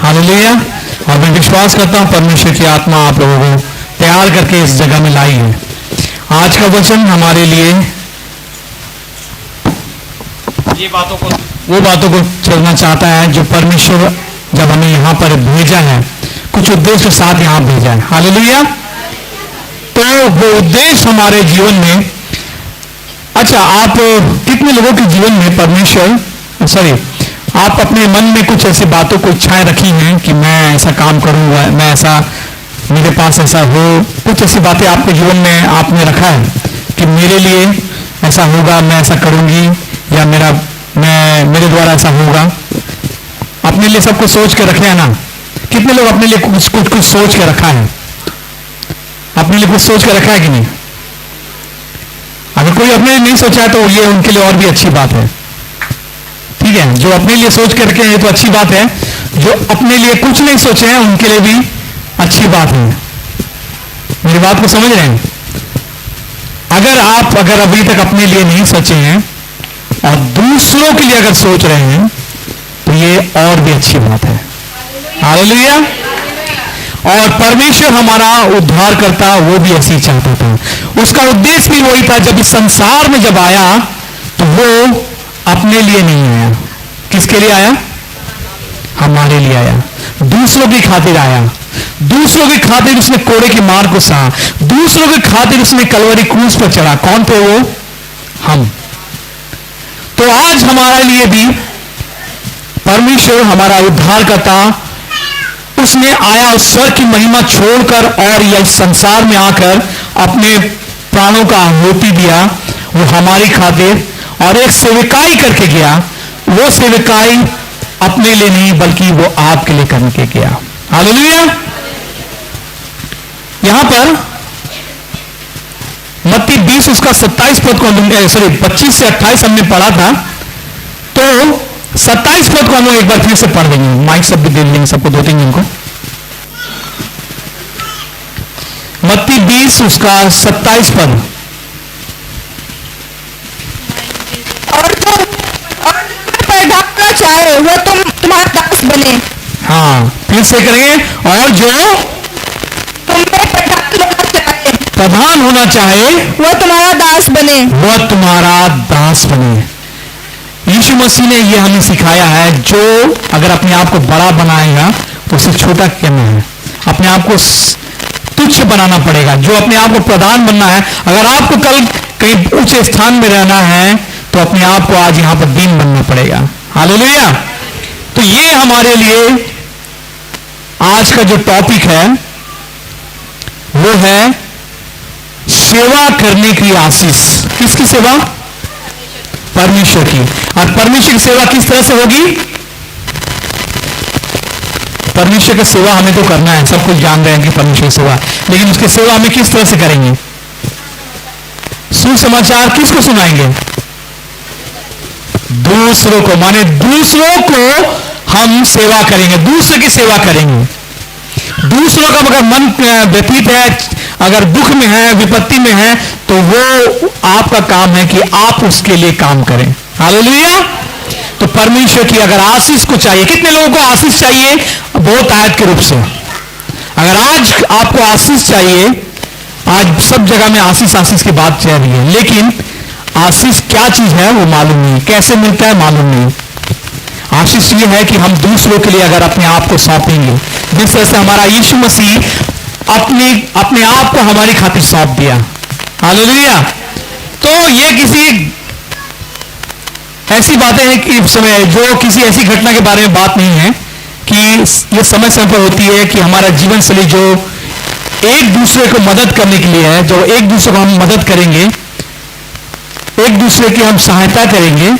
Hallelujah. और मैं विश्वास करता हूँ परमेश्वर की आत्मा आप लोगों को तैयार करके इस जगह में लाई है। आज का वचन हमारे लिए वो बातों को चलना चाहता है जो परमेश्वर जब हमें यहाँ पर भेजा है, कुछ उद्देश्य के साथ यहाँ भेजा है। हालेलुया। तो वो उद्देश्य हमारे जीवन में, अच्छा, आप कितने लोगों के जीवन में परमेश्वर आप अपने मन में कुछ ऐसी बातों को इच्छाएं रखी हैं कि मैं ऐसा काम करूंगा, मैं ऐसा, मेरे पास ऐसा हो, कुछ ऐसी बातें आपके जीवन में आपने रखा है कि मेरे लिए ऐसा होगा, मैं ऐसा करूंगी, या मेरे द्वारा ऐसा होगा। अपने लिए सब कुछ सोच के रखे हैं ना? कितने लोग अपने लिए कुछ सोच के रखा है? अपने लिए कुछ सोच के रखा है कि नहीं? अगर कोई अपने लिए नहीं सोचा है तो ये उनके लिए और भी अच्छी बात है। ठीक है, जो अपने लिए सोच के रखे हैं तो अच्छी बात है, जो अपने लिए कुछ नहीं सोचे हैं उनके लिए भी अच्छी बात है। मेरी बात को समझ रहे हैं? अगर अभी तक अपने लिए नहीं सोचे हैं और दूसरों के लिए अगर सोच रहे हैं तो ये और भी अच्छी बात है। हालेलुया। और परमेश्वर हमारा उद्धार करता वो भी ऐसे ही चाहता था। उसका उद्देश्य भी वही था। जब इस संसार में जब आया तो वो अपने लिए नहीं आया। किसके लिए आया? हमारे लिए आया, दूसरों की खातिर आया। दूसरों की खातिर उसने कोड़े की मार को सहा, दूसरों की खातिर उसने कलवरी क्रूस पर चढ़ा। कौन थे वो? हम। तो आज हमारे लिए भी परमेश्वर हमारा उद्धार करता, उसने आया, उस स्वर्ग की महिमा छोड़कर और यह संसार में आकर अपने प्राणों का आहुति दिया, वो हमारी खातिर, और एक सेविकाई करके गया। वो सेविकाई अपने लिए नहीं बल्कि वो आपके लिए करके गया। हालेलुया। यहां पर मत्ती 20 उसका 27 पद को 25 से 28 हमने पढ़ा था, तो 27 पद को हम लोग एक बार फिर से पढ़ देंगे। माइक सब भी दे देंगे सबको, 2-3 जन को। मत्ती 20 उसका 27 पद। चाहे वो तुम्हारा दास बने। हाँ, फिर से करेंगे। और जो तुम पे प्रधान होना चाहे वो तुम्हारा दास बने। वह तुम्हारा दास बने। यीशु मसीह ने यह हमें सिखाया है, जो अगर अपने आप को बड़ा बनाएगा तो उसे छोटा करना है, अपने आप को तुच्छ बनाना पड़ेगा। जो अपने आप को प्रधान बनना है, अगर आपको कल कहीं ऊंचे स्थान में रहना है तो अपने आप को आज यहां पर दीन बनना पड़ेगा। हालेलुया। तो ये हमारे लिए आज का जो टॉपिक है वो है सेवा करने की आशीष। किसकी सेवा? परमेश्वर की। और परमेश्वर की सेवा किस तरह से होगी? परमेश्वर की सेवा हमें तो करना है, सब कुछ जान रहे हैं कि परमेश्वर की सेवा, लेकिन उसकी सेवा हमें किस तरह से करेंगे? सुसमाचार किसको सुनाएंगे? दूसरों को, माने दूसरों को हम सेवा करेंगे, दूसरे की सेवा करेंगे। दूसरों का अगर मन व्यतीत है, अगर दुख में है, विपत्ति में है, तो वो आपका काम है कि आप उसके लिए काम करें। हालेलुया। तो परमेश्वर की अगर आशीष को चाहिए, कितने लोगों को आशीष चाहिए? बहुत आयत के रूप से। अगर आज आपको आशीष चाहिए, आज सब जगह में आशीष आशीष की बात चल रही है, लेकिन आशीष क्या चीज है वो मालूम नहीं, कैसे मिलता है मालूम नहीं। आशीष ये है कि हम दूसरों के लिए अगर अपने आप को सौंपेंगे, जिस तरह से हमारा यीशु मसीह अपने आप को हमारी खातिर सौंप दिया। हालेलुया। तो ये किसी ऐसी बातें हैं कि समय जो किसी ऐसी घटना के बारे में बात नहीं है कि ये समय समय पर होती है कि हमारा जीवन शैली जो एक दूसरे को मदद करने के लिए है, जो एक दूसरे को हम मदद करेंगे, एक दूसरे की हम सहायता करेंगे,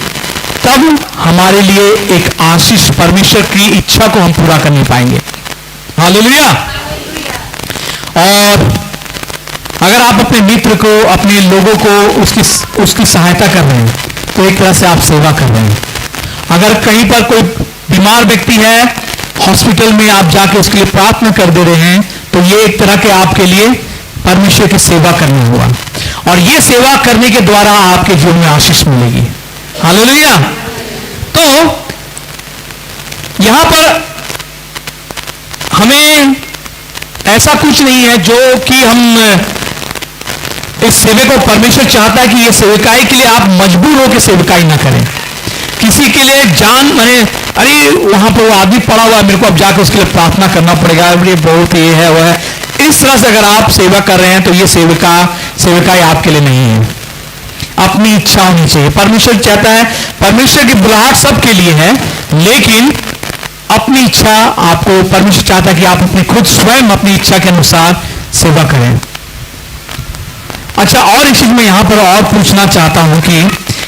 तब हमारे लिए एक आशीष, परमेश्वर की इच्छा को हम पूरा कर नहीं पाएंगे। हालेलुया। और अगर आप अपने मित्र को, अपने लोगों को उसकी सहायता कर रहे हैं तो एक तरह से आप सेवा कर रहे हैं। अगर कहीं पर कोई बीमार व्यक्ति है, हॉस्पिटल में आप जाके उसके लिए प्रार्थना कर दे रहे हैं, तो ये एक तरह के आपके लिए परमेश्वर की सेवा करना हुआ। और ये सेवा करने के द्वारा आपके जीवन में आशीष मिलेगी। हालेलुया। तो यहां पर हमें ऐसा कुछ नहीं है जो कि हम इस सेवे को परमेश्वर चाहता है कि ये सेवकाई के लिए आप मजबूर होकर सेवकाई ना करें। किसी के लिए जान माने अरे वहां पर वो आदमी पड़ा हुआ है, मेरे को अब जाकर उसके लिए प्रार्थना करना पड़ेगा, अरे बहुत ये है वो है, इस तरह से अगर आप सेवा कर रहे हैं तो ये सेवकाई आपके लिए नहीं है। अपनी इच्छा होनी चाहिए। परमेश्वर चाहता है, परमेश्वर की बुलाहट सबके लिए है, लेकिन अपनी इच्छा आपको परमेश्वर चाहता है कि आप अपनी खुद स्वयं अपनी इच्छा के अनुसार सेवा करें। अच्छा, और एक चीज मैं यहां पर और पूछना चाहता हूं कि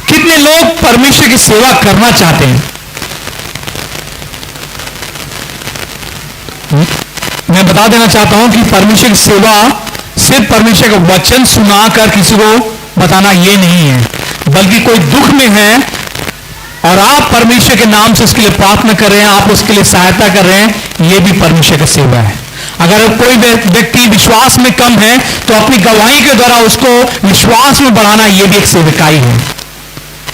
कितने लोग परमेश्वर की सेवा करना चाहते हैं? मैं बता देना चाहता हूं कि परमेश्वर की सेवा सिर्फ परमेश्वर का वचन सुनाकर किसी को बताना ये नहीं है, बल्कि कोई दुख में है और आप परमेश्वर के नाम से उसके लिए प्रार्थना कर रहे हैं, आप उसके लिए सहायता कर रहे हैं, ये भी परमेश्वर की सेवा है। अगर कोई व्यक्ति विश्वास में कम है तो अपनी गवाही के द्वारा उसको विश्वास में बढ़ाना, ये भी एक सेवकाई है।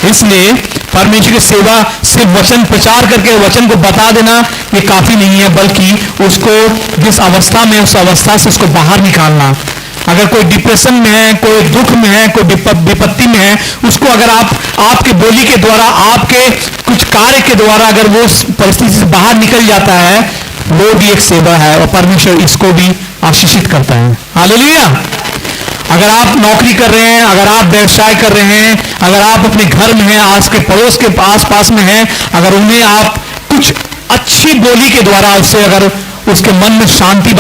इसलिए परमेश्वर की सेवा सिर्फ वचन प्रचार करके वचन को बता देना ये काफी नहीं है, बल्कि उसको जिस अवस्था में उस अवस्था से उसको बाहर निकालना। अगर कोई डिप्रेशन में है, कोई दुख में है, कोई विपत्ति में है, उसको अगर आपके बोली के द्वारा, आपके कुछ कार्य के द्वारा अगर वो उस परिस्थिति से बाहर निकल जाता है, वो भी एक सेवा है और परमेश्वर इसको भी आशीषित करता है। हालेलुया। अगर आप नौकरी कर रहे हैं, अगर आप व्यवसाय कर रहे हैं, अगर आप अपने घर में हैं, आस के पड़ोस के पास में हैं, अगर उन्हें आप कुछ अच्छी बोली के द्वारा उससे अगर उसके मन में शांति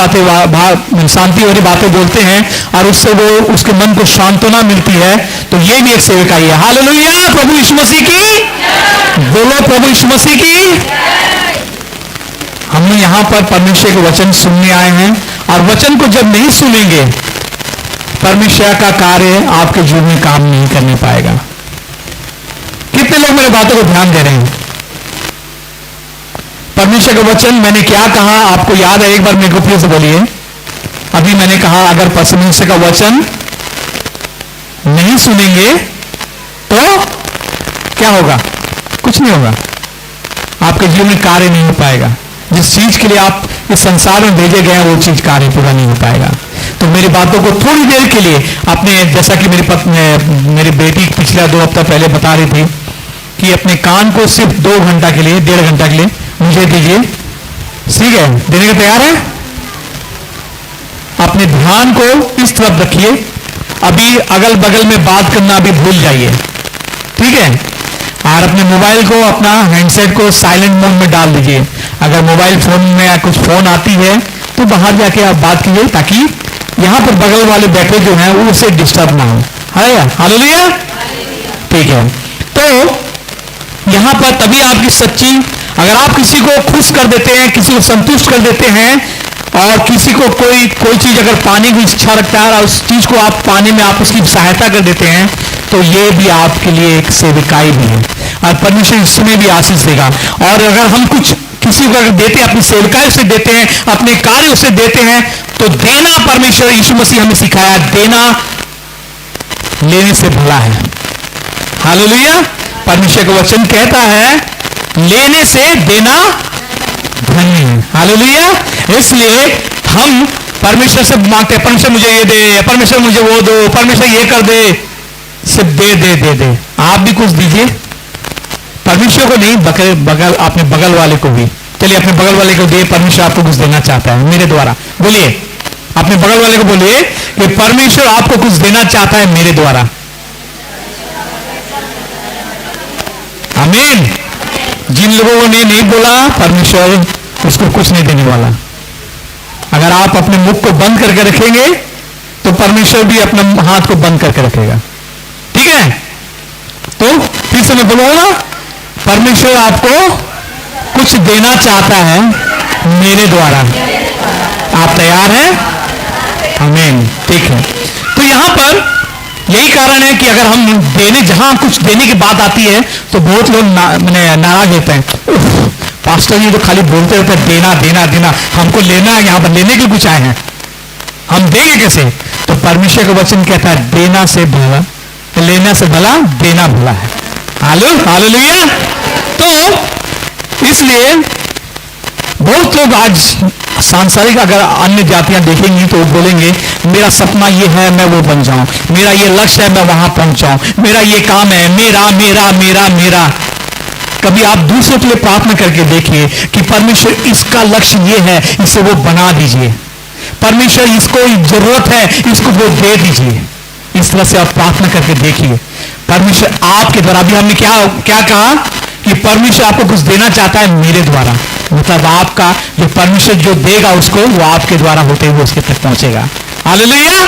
वाली बातें बोलते हैं और उससे वो उसके मन को सांत्वना मिलती है, तो ये भी एक सेवकाई है। हालेलुया। प्रभु यीशु मसीह की बोलो, प्रभु यीशु मसीह की। हम यहां पर परमेश्वर के वचन सुनने आए हैं और वचन को जब नहीं सुनेंगे, परमेश्वर का कार्य आपके जीवन में काम नहीं करने पाएगा। कितने लोग मेरे बातों को ध्यान दे रहे हैं? परमेश्वर का वचन मैंने क्या कहा आपको याद है? एक बार मेरे को फिर से बोलिए। अभी मैंने कहा अगर परमेश्वर का वचन नहीं सुनेंगे तो क्या होगा? कुछ नहीं होगा, आपके जीवन में कार्य नहीं हो पाएगा। जिस चीज के लिए आप इस संसार में भेजे गए हैं वो चीज कार्य पूरा नहीं हो पाएगा। तो मेरी बातों को थोड़ी देर के लिए अपने, जैसा कि मेरी बेटी पिछला 2 हफ्ता पहले बता रही थी कि अपने कान को सिर्फ 2 घंटा के लिए, 1.5 घंटा के लिए मुझे दीजिए। ठीक है, देने के तैयार है? अपने ध्यान को इस तरफ रखिए। अभी अगल बगल में बात करना अभी भूल जाइए, ठीक है? और अपने मोबाइल को, अपना हैंडसेट को साइलेंट मोड में डाल दीजिए। अगर मोबाइल फोन में कुछ फोन आती है तो बाहर जाके आप बात कीजिए, ताकि यहां पर बगल वाले बैठे जो हैं वो उससे डिस्टर्ब ना हो। हालेलुया। ठीक है, तो यहां पर तभी आपकी सच्ची, अगर आप किसी को खुश कर देते हैं, किसी को संतुष्ट कर देते हैं और किसी को कोई चीज अगर पाने की इच्छा रखता है और उस चीज को आप पाने में आप उसकी सहायता कर देते हैं, तो ये भी आपके लिए एक सेवकाई भी है और परमेश्वर इसमें भी आशीष देगा। और अगर हम कुछ किसी को अगर देते हैं, अपनी सेवकाई उसे देते हैं, अपने कार्य उसे देते हैं, तो देना, परमेश्वर यीशु मसीह हमें सिखाया, देना लेने से भला है। हालेलुया। परमेश्वर का वचन कहता है लेने से देना धन्य है। हालेलुया। इसलिए हम परमेश्वर से मांगते हैं, परमेश्वर मुझे ये दे, परमेश्वर मुझे वो दो, परमेश्वर ये कर दे। सिर्फ दे दे दे दे, आप भी कुछ दीजिए। परमेश्वर को नहीं, बगल अपने बगल वाले को भी। चलिए अपने बगल वाले को दे, परमेश्वर आपको कुछ देना चाहता है मेरे द्वारा। बोलिए, अपने बगल वाले को बोलिए कि परमेश्वर आपको कुछ देना चाहता है मेरे द्वारा। आमीन। जिन लोगों ने नहीं बोला, परमेश्वर उसको कुछ नहीं देने वाला। अगर आप अपने मुख को बंद करके रखेंगे तो परमेश्वर भी अपने हाथ को बंद करके रखेगा। ठीक है, तो फिर से मैं बोलूंगा, परमेश्वर आपको कुछ देना चाहता है मेरे द्वारा। आप तैयार हैं? आमीन। ठीक है, तो यहां पर यही कारण है कि अगर हम जहां कुछ देने की बात आती है तो बहुत लोग नाराज होते हैं। पास्टर जी तो खाली बोलते रहते हैं देना देना देना, हमको लेना है, यहां पर लेने के कुछ आए हैं, हम देंगे कैसे? तो परमेश्वर का वचन कहता है देना से भला, लेना से भला देना भला है। हालेलुया। तो इसलिए बहुत लोग आज सांसारिक अगर अन्य जातियां देखेंगी तो वो बोलेंगे मेरा सपना ये है मैं वो बन जाऊं, मेरा ये लक्ष्य है मैं वहां पहुंच जाऊं, मेरा ये काम है, मेरा मेरा मेरा मेरा। कभी आप दूसरों के लिए प्रार्थना करके देखिए कि परमेश्वर इसका लक्ष्य ये है, इसे वो बना दीजिए, परमेश्वर इसको जरूरत है, इसको वो दे दीजिए। इस तरह से आप प्रार्थना करके देखिए, परमेश्वर आपके द्वारा। अभी हमने क्या क्या कहा कि परमेश्वर आपको कुछ देना चाहता है मेरे द्वारा, मतलब आपका जो परमेश्वर जो देगा उसको, वो आपके द्वारा होते हुए उसके तक पहुंचेगा। हालेलुया।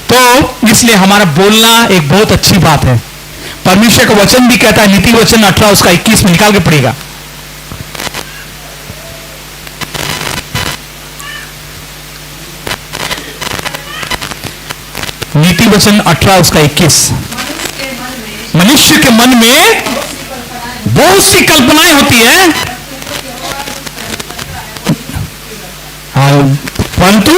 तो इसलिए हमारा बोलना एक बहुत अच्छी बात है। परमेश्वर का वचन भी कहता है, नीति वचन 18 उसका 21 में निकाल के पढ़ेगा। नीति वचन 18 उसका 21। मनुष्य के मन में बहुत सी कल्पनाएं होती है, परंतु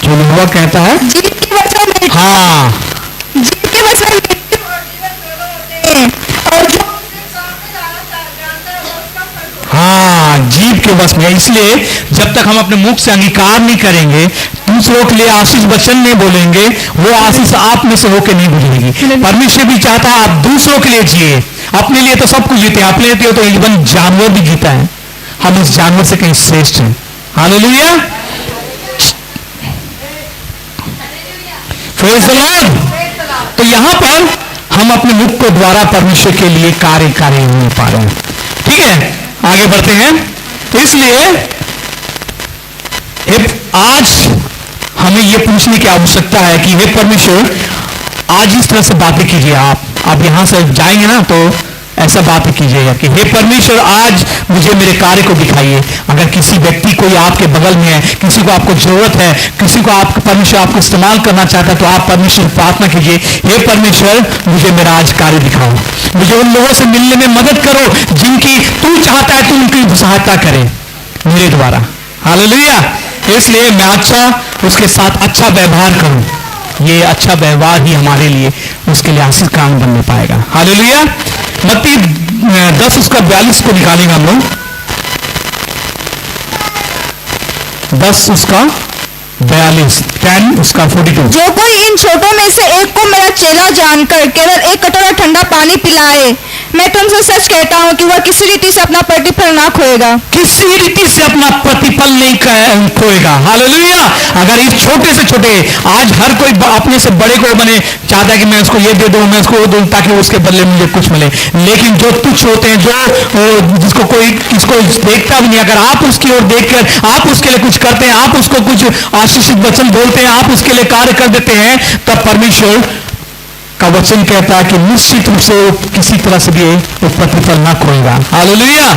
जो यहोवा कहता है, जिनके वचन में हाँ, जिनके वचन में और जो हाँ, जीव के वश में। इसलिए जब तक हम अपने मुख से अंगीकार नहीं करेंगे, दूसरों के लिए आशीष वचन नहीं बोलेंगे, वो आशीष आप में से होकर नहीं गुजरेगी। परमेश्वर भी चाहता है आप दूसरों के लिए जिए, अपने लिए तो सब कुछ जीते हैं, अपने लिए तो इवन जानवर भी जीता है, हम इस जानवर से कहीं श्रेष्ठ हैं। Hallelujah, praise the Lord. तो यहां पर हम अपने मुख को द्वारा परमेश्वर के लिए कार्य नहीं पा रहे हैं। ठीक है, आगे बढ़ते हैं। इसलिए आज हमें यह पूछने की आवश्यकता है कि हे परमेश्वर, आज इस तरह से बातें कीजिए। आप यहां से जाएंगे ना तो ऐसा बातें कीजिएगा कि हे परमेश्वर, आज मुझे मेरे कार्य को दिखाइए। अगर किसी व्यक्ति कोई आपके बगल में है, किसी को आपको जरूरत है, किसी को आप परमेश्वर आपको इस्तेमाल करना चाहता है, तो आप परमेश्वर प्रार्थना कीजिए, हे परमेश्वर मुझे मेरा आज कार्य दिखाओ, मुझे उन लोगों से मिलने में मदद करो जिनकी तू चाहता है तू उनकी सहायता करे मेरे द्वारा। हालेलुया। इसलिए मैं उसके साथ अच्छा व्यवहार करूं। ये अच्छा व्यवहार ही हमारे लिए उसके लिए आशीष कारण बनने पाएगा। हालेलुया। मत्ती 10 उसका 42 को निकालेंगे हम लोग। 10 उसका 42, 10 उसका 42। जो कोई इन छोटों में से एक को मेरा चेला जानकर केवल एक कटोरा ठंडा पानी पिलाए, मैं तुमसे सच कहता हूँ कि वह किसी रीति से अपना प्रतिफल ना खोएगा। किसी रीति से अपना प्रतिफल नहीं खोएगा। हालेलुया। अगर इस छोटे से छोटे, आज हर कोई अपने से बड़े को बने चाहता है कि मैं उसको ये दे दूं, मैं उसको वो दूं, ताकि उसके बदले मुझे कुछ मिले। लेकिन जो तुच्छ होते हैं, जो जिसको कोई किसको देखता भी नहीं, अगर आप उसकी ओर देखकर आप उसके लिए कुछ करते हैं, आप उसको कुछ आशीषित वचन बोलते हैं, आप उसके लिए कार्य कर देते हैं, तब परमेश्वर का वचन कहता है कि निश्चित रूप से किसी तरह से भी वो प्रतिफल ना खोएगा। हालेलुया।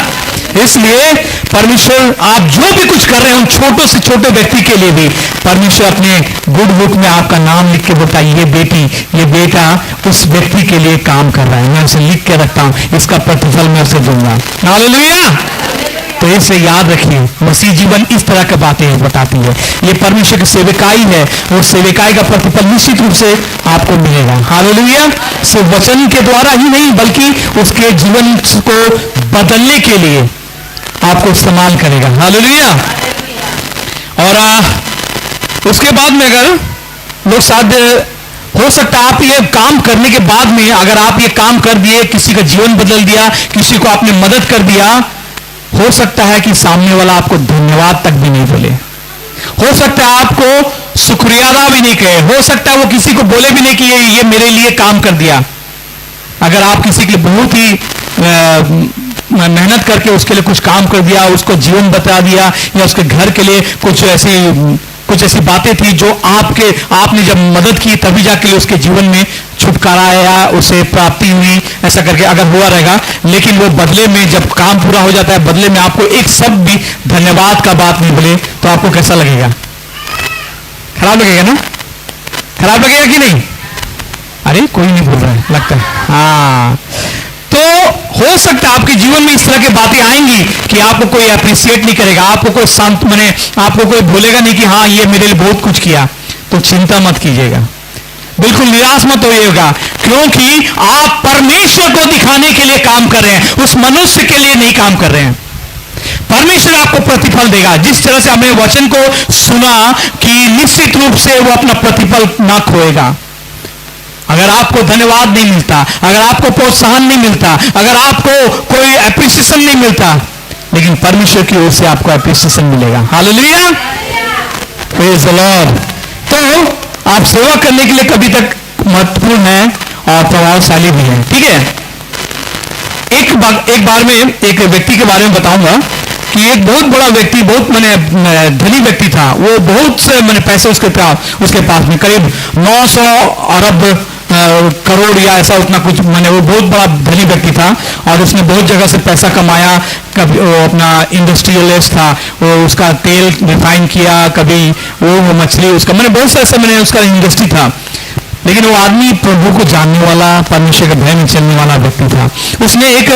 इसलिए परमेश्वर आप जो भी कुछ कर रहे हैं, उन छोटों से छोटे व्यक्ति के लिए भी परमेश्वर अपने गुड बुक में आपका नाम लिख के बोलता है, ये बेटी ये बेटा उस व्यक्ति के लिए काम कर रहा है, मैं उसे लिख के रखता हूं, इसका प्रतिफल मैं उसे दूंगा। हालेलुया। तो इसे याद रखिए, मसीह जीवन इस तरह की बातें बताती है। ये परमेश्वर की सेवकाई है, और सेवकाई का प्रतिफल निश्चित रूप से आपको मिलेगा। हालेलुया। सिर्फ वचन के द्वारा ही नहीं, बल्कि उसके जीवन को बदलने के लिए आपको इस्तेमाल करेगा। हालेलुया। और उसके बाद में अगर लोग साथ हो सकता है आप ये काम करने के बाद में, अगर आप ये काम कर दिए, किसी का जीवन बदल दिया, किसी को आपने मदद कर दिया, हो सकता है कि सामने वाला आपको धन्यवाद तक भी नहीं बोले, हो सकता है आपको शुक्रिया अदा भी नहीं कहे, हो सकता है वो किसी को बोले भी नहीं कि ये मेरे लिए काम कर दिया। अगर आप किसी के लिए बहुत ही मेहनत करके उसके लिए कुछ काम कर दिया, उसको जीवन बता दिया, या उसके घर के लिए कुछ ऐसी बातें थी जो आपने जब मदद की तभी जाके उसके जीवन में छुटकारा आया, उसे प्राप्ति हुई, ऐसा करके अगर हुआ रहेगा, लेकिन वो बदले में जब काम पूरा हो जाता है, बदले में आपको एक शब्द भी धन्यवाद का बात नहीं बोले, तो आपको कैसा लगेगा? खराब लगेगा ना? खराब लगेगा कि नहीं? अरे कोई नहीं बोल रहा है लगता है। हाँ, तो हो सकता है आपके जीवन में इस तरह की बातें आएंगी कि आपको कोई अप्रिशिएट नहीं करेगा, आपको कोई शांत आपको कोई बोलेगा नहीं कि हाँ ये मेरे लिए बहुत कुछ किया। तो चिंता मत कीजिएगा, बिल्कुल निराश मत होइएगा, क्योंकि आप परमेश्वर को दिखाने के लिए काम कर रहे हैं, उस मनुष्य के लिए नहीं काम कर रहे हैं। परमेश्वर आपको प्रतिफल देगा। जिस तरह से हमने वचन को सुना कि निश्चित रूप से वो अपना प्रतिफल ना खोएगा। अगर आपको धन्यवाद नहीं मिलता, अगर आपको प्रोत्साहन नहीं मिलता, अगर आपको कोई एप्रिसिएशन नहीं मिलता, लेकिन परमेश्वर की ओर से आपको एप्रिसिएशन मिलेगा। Hallelujah, praise the Lord. तो आप सेवा करने के लिए कभी तक महत्वपूर्ण है और प्रभावशाली भी है। ठीक है, एक बार में एक व्यक्ति के बारे में बताऊंगा कि एक बहुत बड़ा व्यक्ति, बहुत मैंने धनी व्यक्ति था। वो बहुत से मैंने पैसे उसके पास में करीब 900 अरब करोड़ या ऐसा उतना कुछ, मैंने वो बहुत बड़ा धनी व्यक्ति था और उसने बहुत जगह से पैसा कमाया। कभी वो अपना इंडस्ट्रियलिस्ट था, वो उसका तेल रिफाइन किया, कभी वो मछली उसका, मैंने बहुत से ऐसा मैंने उसका इंडस्ट्री था। लेकिन वो आदमी प्रभु को जानने वाला, परमेश्वर के भय में चलने वाला व्यक्ति था। उसने एक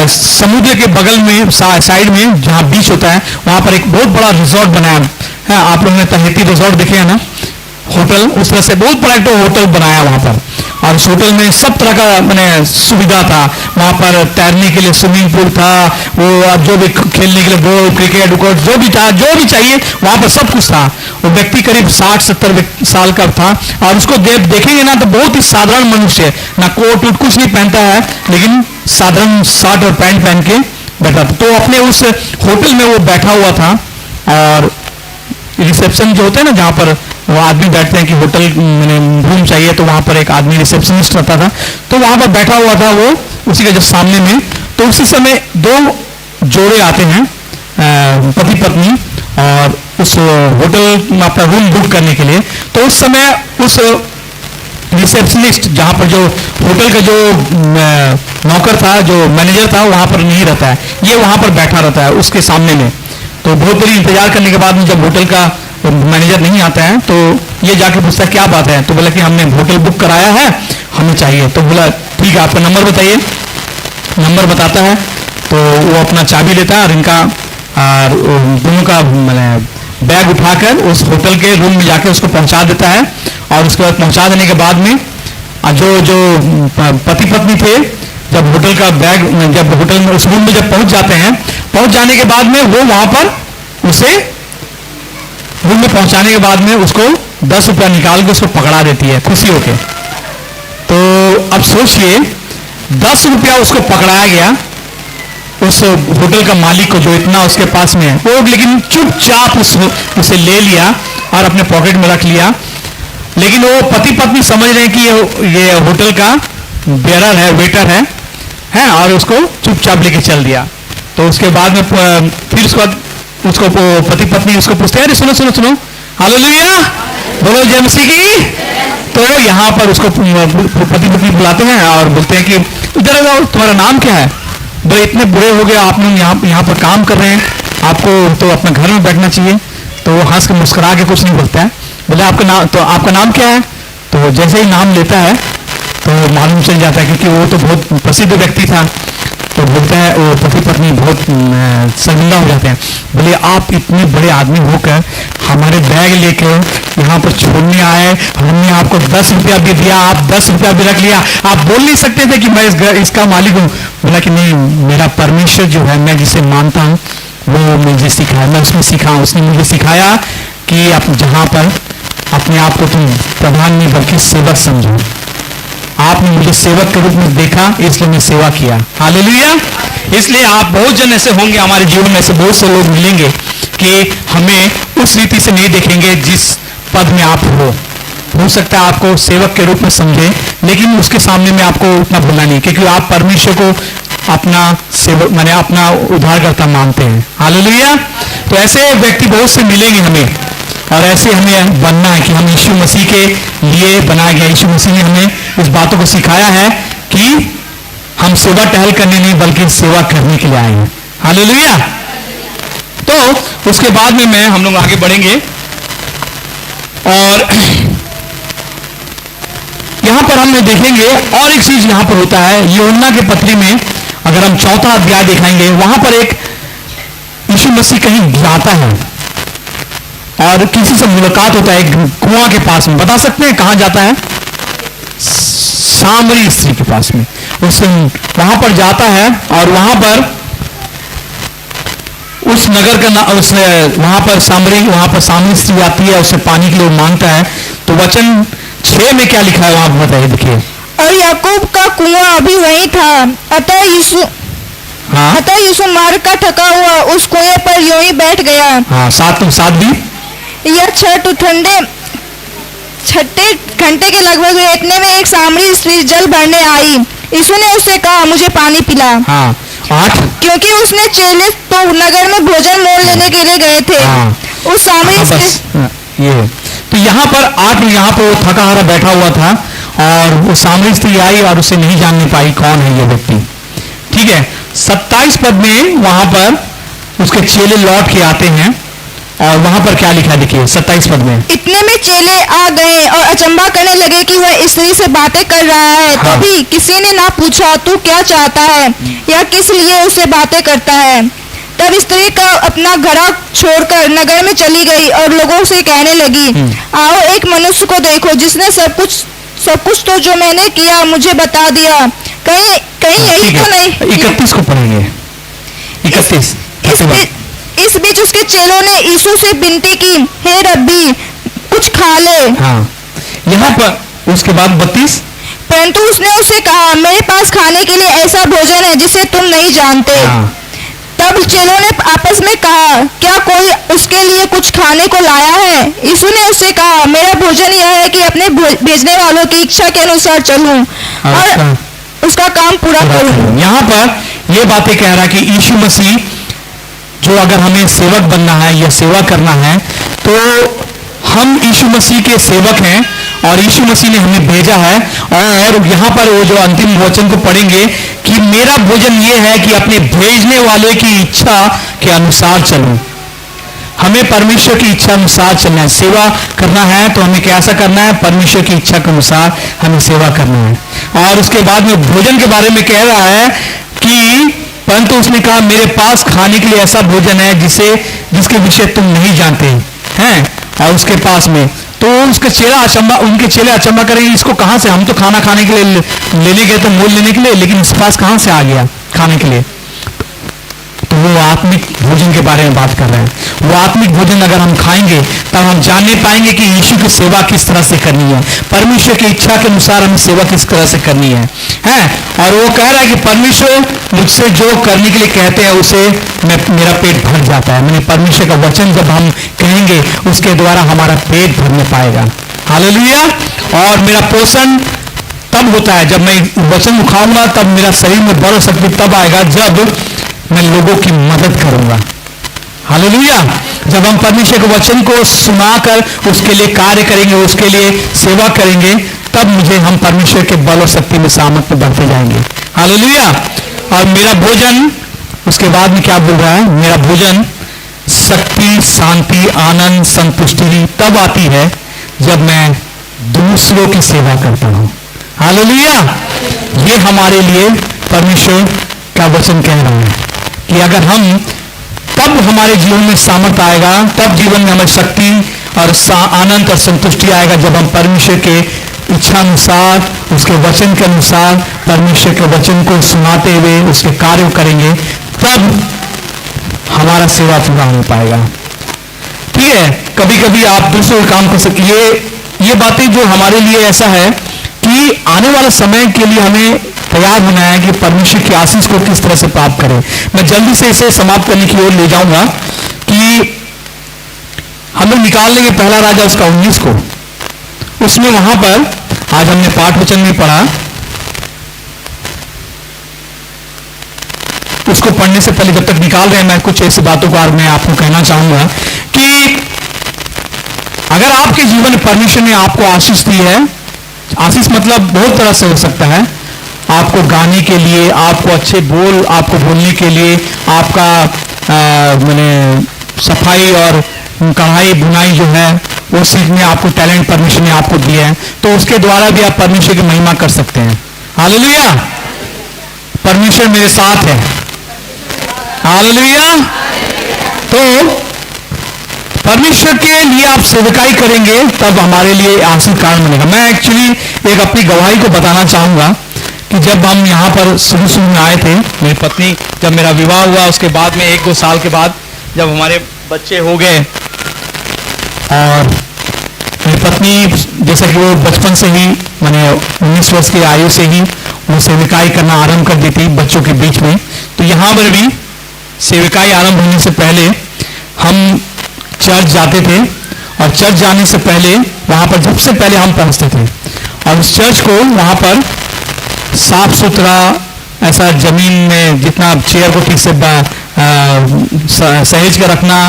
समुद्र के बगल में साइड में जहाँ बीच होता है वहां पर एक बहुत बड़ा रिजॉर्ट बनाया है। आप लोगों ने तहेती रिजॉर्ट देखे हैं ना, होटल, उस तरह से बहुत बड़ा एक होटल बनाया वहां पर। और उस होटल में सब तरह का मैंने सुविधा था। वहां पर तैरने के लिए स्विमिंग पूल था, वो जो भी खेलने के लिए बॉल, क्रिकेट विकेट जो भी था, जो भी चाहिए वहां पर सब कुछ था। वो व्यक्ति करीब 60-70 साल का था और उसको देखेंगे ना तो बहुत ही साधारण मनुष्य, ना कोट वोट कुछ नहीं पहनता है, लेकिन साधारण शर्ट और पैंट पहन के बैठा था। तो अपने उस होटल में वो बैठा हुआ था और रिसेप्शन जो होता है ना, जहाँ पर वो आदमी बैठते हैं कि होटल रूम चाहिए, तो वहां पर एक आदमी रिसेप्शनिस्ट रहता था। तो वहां पर बैठा हुआ था वो, उसी के जब सामने में। तो उसी समय 2 जोड़े आते हैं, पति पत्नी, और उस होटल में अपना रूम बुक करने के लिए। तो उस समय उस रिसेप्शनिस्ट, जहां पर जो होटल का जो नौकर था, जो मैनेजर था, वहां पर नहीं रहता है, ये वहां पर बैठा रहता है उसके सामने में। तो बहुत देरी इंतजार करने के बाद में जब होटल का मैनेजर नहीं आता है तो ये जाके पूछता है क्या बात है। तो बोला कि हमने होटल बुक कराया है, हमें चाहिए। तो बोला ठीक है, आपका नंबर बताइए। नंबर बताता है तो वो अपना चाबी लेता है और इनका दोनों का बैग उठाकर उस होटल के रूम में जाके उसको पहुंचा देता है। और उसके बाद पहुंचा देने के बाद में जो पति पत्नी थे, जब होटल का बैग, जब होटल में उस रूम में जब पहुंच जाते हैं, पहुंच जाने के बाद में वो वहां पर उसे रूम में पहुंचाने के बाद में उसको 10 रुपया निकाल के उसको पकड़ा देती है खुशी होके। तो अब सोचिए 10 रुपया उसको पकड़ाया गया उस होटल का मालिक को, जो इतना उसके पास में है वो, लेकिन चुपचाप उसे ले लिया और अपने पॉकेट में रख लिया। लेकिन वो पति पत्नी समझ रहे हैं कि ये होटल का बेरर है, वेटर है, और उसको चुपचाप लेके चल दिया। तो उसके बाद में फिर उसको पति पत्नी उसको पूछते हैं, अरे सुनो सुनो सुनो, हालेलुया, बोलो जय मसीह की। तो यहाँ पर उसको पति पत्नी बुलाते हैं और बोलते हैं कि इधर आओ, तुम्हारा नाम क्या है? बोले इतने बुरे हो गए, आप लोग यहाँ पर काम कर रहे हैं, आपको तो अपने घर में बैठना चाहिए। तो वो हंस के मुस्कुरा के कुछ नहीं बोलता है। बोले आपका नाम क्या है? तो जैसे ही नाम लेता है तो मालूम चल जाता है, क्योंकि वो तो बहुत प्रसिद्ध व्यक्ति था। तो बोलते हैं, वो पति पत्नी बहुत शर्मिंदा हो जाते हैं। बोले आप इतने बड़े आदमी होकर हमारे बैग लेकर यहाँ पर छोड़ने आए, हमने आपको 10 रुपया भी दिया, आप 10 रुपया भी रख लिया, आप बोल नहीं सकते थे कि मैं इसका मालिक हूँ? बोला कि नहीं, मेरा परमेश्वर जो है, मैं जिसे मानता हूँ वो मुझे सिखाया, मैं उसमें सीखा, उसने मुझे सिखाया कि आप जहाँ पर अपने आप को तुम प्रधान नहीं बल्कि सेवक समझो। आपने मुझे सेवक के रूप में देखा, इसलिए मैं सेवा किया। हालेलुया। इसलिए आप बहुत जन ऐसे होंगे, हमारे जीवन में ऐसे बहुत से लोग मिलेंगे कि हमें उस रीति से नहीं देखेंगे जिस पद में आप हो सकता है आपको सेवक के रूप में समझे, लेकिन उसके सामने में आपको उतना बोलना नहीं, क्योंकि आप परमेश्वर को अपना सेवक माने अपना उद्धारकर्ता मानते हैं। हालेलुया। तो ऐसे व्यक्ति बहुत से मिलेंगे हमें, और ऐसे हमें बनना है कि हम यीशु मसीह के लिए बनाया गया। यीशु मसीह ने हमें इस बातों को सिखाया है कि हम सेवा टहल करने नहीं बल्कि सेवा करने के लिए आए हैं। हालेलुया। तो उसके बाद में हम लोग आगे बढ़ेंगे और यहां पर हम देखेंगे और एक चीज यहां पर होता है। यूहन्ना के पत्री में अगर हम 4वां अध्याय दिखाएंगे, वहां पर एक यीशु मसीह कहीं जाता है और किसी से मुलाकात होता है, एक कुआं के पास में। बता सकते हैं कहां जाता है? सामरी स्त्री के पास में, उस वहां पर जाता है और वहां पर उस नगर का उस वहां पर सामरी स्त्री आती है, उससे पानी के लिए मांगता है। तो वचन 6 में क्या लिखा है वहां बताइए, देखिए। और याकूब का कुआं अभी वहीं था, अतः यीशु मार्ग का थका हुआ उस कुएं पर यूं ही बैठ गया। हाँ, सात भी। यह छठे घंटे के लगभग हुए, इतने में एक सामरी स्त्री जल भरने आई। यीशु ने उससे कहा, मुझे पानी पिला। हाँ, 8। क्योंकि उसने चेले तो नगर में भोजन मोल लेने के लिए गए थे। हाँ, उस सामरी स्त्री ये तो यहाँ पर 8 में यहाँ पर वो थका हारा बैठा हुआ था और वो सामरी स्त्री आई और उसे नहीं जानने पाई कौन है ये व्यक्ति। ठीक है, 27 पद में वहां पर उसके चेले लौट के आते हैं और वहां पर क्या लिखा देखिए 27 पद में। इतने में चेले आ गए और अचंभा करने लगे कि वह स्त्री से बातें कर रहा है। हाँ। तो भी किसी ने ना पूछा, तू क्या चाहता है या किस लिए उससे बातें करता है। तब स्त्री का अपना घड़ा छोड़कर नगर में चली गई और लोगों से कहने लगी, आओ एक मनुष्य को देखो जिसने सब कुछ तो जो मैंने किया मुझे बता दिया। कहीं यही तो नहीं। 31 को पढ़ेंगे, 31। इस बीच उसके चेलों ने यीशु से विनती की, हे रब्बी कुछ खा ले। हाँ, यहाँ पर उसके बाद 32। परंतु उसने उसे कहा, मेरे पास खाने के लिए ऐसा भोजन है जिसे तुम नहीं जानते। हाँ। तब चेलों ने आपस में कहा, क्या कोई उसके लिए कुछ खाने को लाया है? यीशु ने उससे कहा, मेरा भोजन यह है कि अपने भेजने वालों की इच्छा के अनुसार चलूं और उसका काम पूरा करूं। यहाँ पर ये बातें कह रहा है कि यीशु मसीह जो अगर हमें सेवक बनना है या सेवा करना है तो हम यीशु मसीह के सेवक हैं और यीशु मसीह ने हमें भेजा है। और यहाँ पर वो जो अंतिम वचन को पढ़ेंगे कि मेरा भोजन ये है कि अपने भेजने वाले की इच्छा के अनुसार चलूं। हमें परमेश्वर की इच्छा अनुसार चलना है, सेवा करना है तो हमें कैसा करना है, परमेश्वर की इच्छा के अनुसार हमें सेवा करना है। और उसके बाद में भोजन के बारे में कह रहा है कि परंतु उसने कहा, मेरे पास खाने के लिए ऐसा भोजन है जिसके विषय तुम नहीं जानते हैं। और उसके पास में तो उनके चेले अचंभा करेंगे, इसको कहां से, हम तो खाना खाने के लिए लेने गए थे, मोल लेने के लिए, लेकिन इस पास कहां से आ गया खाने के लिए। तो वो आत्मिक भोजन के बारे में बात कर रहे हैं। वो आत्मिक भोजन अगर हम खाएंगे तब हम जानने पाएंगे कि यीशु की सेवा किस तरह से करनी है, परमेश्वर की इच्छा के अनुसार हमें सेवा किस तरह से करनी है। और वो कह रहा है कि परमेश्वर मुझसे जो करने के लिए कहते हैं उसे मेरा पेट भर जाता है। मैंने परमेश्वर का वचन जब हम कहेंगे उसके द्वारा हमारा पेट भरने पाएगा। हालेलुया। और मेरा पोषण तब होता है जब मैं वचन खाऊंगा, तब मेरा शरीर में बल शक्ति तब आएगा जब मैं लोगों की मदद करूंगा। हालेलुया। जब हम परमेश्वर के वचन को सुनाकर उसके लिए कार्य करेंगे, उसके लिए सेवा करेंगे, तब हम परमेश्वर के बल और शक्ति में सामर्थ्य बढ़ते जाएंगे। हालेलुया। और मेरा भोजन, उसके बाद में क्या बोल रहा है, मेरा भोजन शक्ति, शांति, आनंद, संतुष्टि तब आती है जब मैं दूसरों की सेवा करता हूं। हालेलुया। ये हमारे लिए परमेश्वर का वचन कह रहा है कि अगर हम, तब हमारे जीवन में सामर्थ्य आएगा, तब जीवन में हमें शक्ति और आनंद और संतुष्टि आएगा जब हम परमेश्वर के इच्छा अनुसार, उसके वचन के अनुसार परमेश्वर के वचन को सुनाते हुए उसके कार्य करेंगे, तब हमारा सेवा पूरा हो पाएगा। ठीक है, कभी कभी आप दूसरों का काम कर सकते। ये बातें जो हमारे लिए ऐसा है कि आने वाले समय के लिए हमें तैयार होना है कि परमेश्वर की आशीष को किस तरह से प्राप्त करें। मैं जल्दी से इसे समाप्त करने की ओर ले जाऊंगा कि हम लोग निकाल लेंगे पहला राजा उसका 19 को। उसमें वहां पर आज हमने पाठ वचन में पढ़ा, उसको पढ़ने से पहले जब तक निकाल रहे हैं मैं कुछ ऐसी बातों को मैं आपको कहना चाहूंगा कि अगर आपके जीवन में परमेश्वर ने आपको आशीष दी है, आशीष मतलब बहुत तरह से हो सकता है, आपको गाने के लिए, आपको अच्छे बोल, आपको बोलने के लिए, आपका मैंने सफाई और कढ़ाई बुनाई जो है वो सीखने आपको टैलेंट परमेश्वर ने आपको दिया है, तो उसके द्वारा भी आप परमेश्वर की महिमा कर सकते हैं। हालेलुया। परमेश्वर मेरे साथ है। हालेलुया। तो परमेश्वर के लिए आप सेवकाई करेंगे तब हमारे लिए आशीष कारण बनेगा। मैं एक्चुअली एक अपनी गवाही को बताना चाहूंगा कि जब हम यहाँ पर शुरू में आए थे, मेरी पत्नी, जब मेरा विवाह हुआ उसके बाद में 1-2 साल के बाद जब हमारे बच्चे हो गए, और मेरी पत्नी जैसे कि वो बचपन से ही, मैंने 19 वर्ष की आयु से ही वो सेविकाई करना आरंभ कर दी थी बच्चों के बीच में। तो यहाँ पर भी सेविकाई आरंभ होने से पहले हम चर्च जाते थे, और चर्च जाने से पहले वहाँ पर सबसे पहले हम पहुँचते थे, और उस चर्च को वहाँ पर साफ सुथरा, ऐसा जमीन में जितना चेयर को ठीक से सहेज के रखना,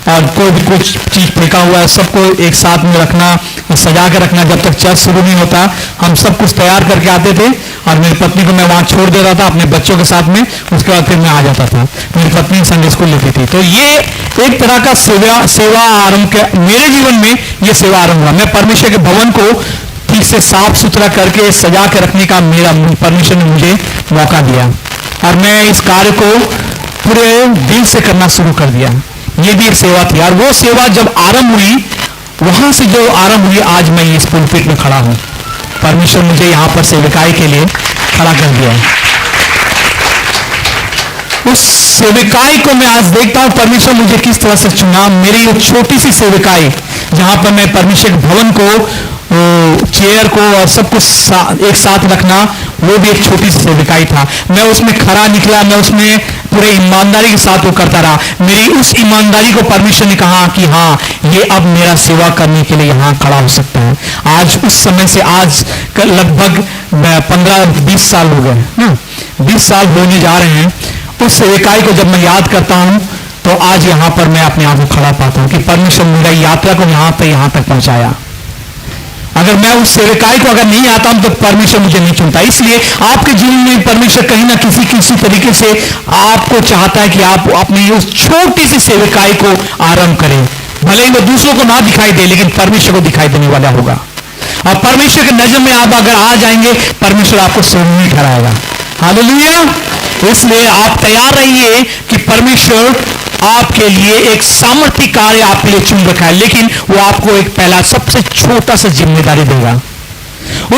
और कोई भी कुछ चीज फेंका हुआ है सबको एक साथ में रखना और सजा के रखना। जब तक चर्च शुरू नहीं होता हम सब कुछ तैयार करके आते थे, और मेरी पत्नी को मैं वहां छोड़ दे रहा था अपने बच्चों के साथ में, उसके बाद फिर मैं आ जाता था। मेरी पत्नी संडे स्कूल लेती थी। तो ये एक तरह का सेवा आरंभ, मेरे जीवन में ये सेवा आरंभ हुआ। मैं परमेश्वर के भवन को ठीक से साफ सुथरा करके सजा के रखने का मेरा परमेश्वर ने मुझे मौका दिया, और मैं इस कार्य को पूरे दिल से करना शुरू कर दिया। ये भी एक सेवा थी, और वो सेवा जब आरंभ हुई, वहां से जो आरंभ हुई, आज मैं इस पुलपिट में खड़ा हूं। परमेश्वर मुझे यहां पर सेविकाई के लिए खड़ा कर दिया। उस सेविकाई को मैं आज देखता हूं परमेश्वर मुझे किस तरह से चुना। मेरी एक छोटी सी सेविकाई, जहां पर मैं परमेश्वर के भवन को, चेयर को और सब कुछ एक साथ रखना, वो भी एक छोटी सी सेविकाई था। मैं उसमें खरा निकला, मैं उसमें पूरे ईमानदारी के साथ वो करता रहा। मेरी उस ईमानदारी को परमेश्वर ने कहा कि हाँ, ये अब मेरा सेवा करने के लिए यहाँ खड़ा हो सकता है। आज उस समय से आज लगभग 15-20 साल हो गए ना, 20 साल होने जा रहे हैं। उस सेविकाई को जब मैं याद करता हूँ तो आज यहाँ पर मैं अपने आप को खड़ा पाता हूँ कि परमेश्वर मेरी यात्रा को यहाँ तक पहुंचाया। अगर मैं उस सेविकाई को अगर नहीं आता हूं तो परमेश्वर मुझे नहीं चुनता। इसलिए आपके जीवन में परमेश्वर कहीं ना किसी तरीके से आपको चाहता है कि आप अपनी उस छोटी सी सेविकाई को आरंभ करें। भले ही वो दूसरों को ना दिखाई दे, लेकिन परमेश्वर को दिखाई देने वाला होगा। और परमेश्वर के नजर में आप अगर आ जाएंगे, परमेश्वर आपको सोने ठहराएगा। हालेलुया। इसलिए आप तैयार रहिए कि परमेश्वर आपके लिए एक सामर्थ्य कार्य आपके लिए चुन रखा है, लेकिन वो आपको एक पहला सबसे छोटा सा जिम्मेदारी देगा।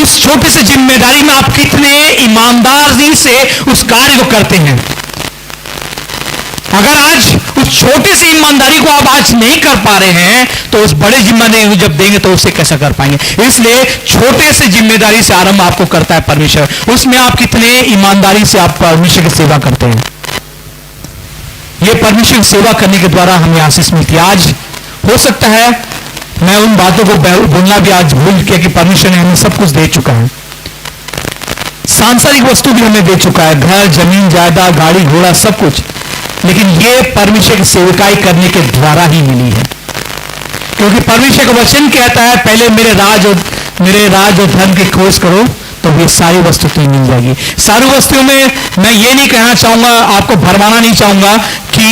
उस छोटी सी जिम्मेदारी में आप कितने ईमानदारी से उस कार्य को करते हैं। अगर आज उस छोटी सी ईमानदारी को आप आज नहीं कर पा रहे हैं, तो उस बड़े जिम्मेदारी को जब देंगे तो उसे कैसा कर पाएंगे। इसलिए छोटे से जिम्मेदारी से आरंभ आपको करता है परमेश्वर। उसमें आप कितने ईमानदारी से आप परमेश्वर की सेवा करते हैं। ये परमेश्वर की सेवा करने के द्वारा हमें आशीष मिलती है। आज हो सकता है मैं उन बातों को बोलना भी आज भूल गया कि परमेश्वर ने हमें सब कुछ दे चुका है। सांसारिक वस्तु भी हमें दे चुका है, घर, जमीन, जायदाद, गाड़ी, घोड़ा, सब कुछ। लेकिन ये परमेश्वर की सेवकाई करने के द्वारा ही मिली है, क्योंकि परमेश्वर का वचन कहता है, पहले मेरे राज और धन की खोज करो तो ये सारी वस्तु तुम्हें मिल जाएगी। सारी वस्तुओं में मैं ये नहीं कहना चाहूंगा, आपको भरमाना नहीं चाहूंगा कि